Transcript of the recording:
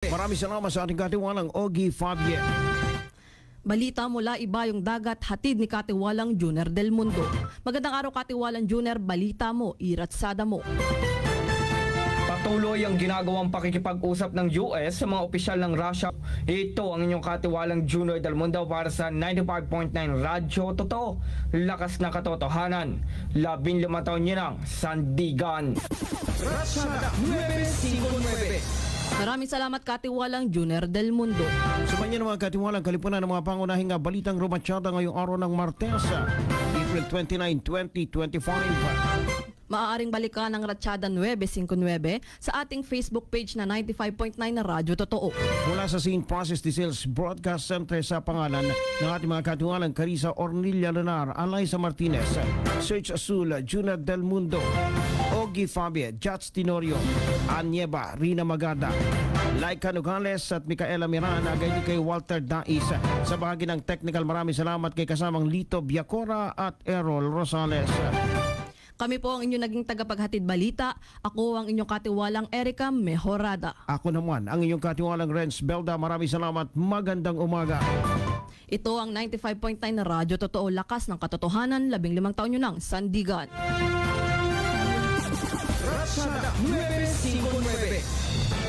Maraming salamat sa ating katiwalang Ogie Fabie. Balita mula iba yung dagat, hatid ni Katiwalang Junior Del Mundo. Magandang araw Katiwalang Junior, balita mo, iratsada mo. Patuloy ang ginagawang pakikipag-usap ng US sa mga opisyal ng Russia. Ito ang inyong Katiwalang Junior Del Mundo para sa 95.9 Radyo Totoo. Lakas na katotohanan. 15 taon niyo ng sandigan. Ratsada 959. Maraming salamat Katiwalang Junior Del Mundo. Sumanya ng mga katiwalang kalipunan ng mga pangunahing balitang rumatsyada ngayong araw ng Martes, April 29, 2025. Maaaring balikan ang Ratsyada 959 sa ating Facebook page na 95.9 na Radyo Totoo. Mula sa St. Francis de Sales Broadcast Center sa pangalan ng ating mga katiwalang Carissa Ornelia Lenar, Alaysa Martinez, Serge Azul, Junior Del Mundo, Ogie Fabie, Jats Tenorio, Anyeba, Rina Magada, Laika Nogales at Micaela Mirana, gayon kay Walter Dais. Sa bahagi ng technical, maraming salamat kay kasamang Lito Biacora at Errol Rosales. Kami po ang inyong naging tagapaghatid balita. Ako ang inyong katiwalang Erica Mejorada. Ako naman ang inyong katiwalang Renz Belda. Maraming salamat. Magandang umaga. Ito ang 95.9 na Radyo Totoo, lakas ng katotohanan, 15 taon nyo ng sandigan. Ratsada 959.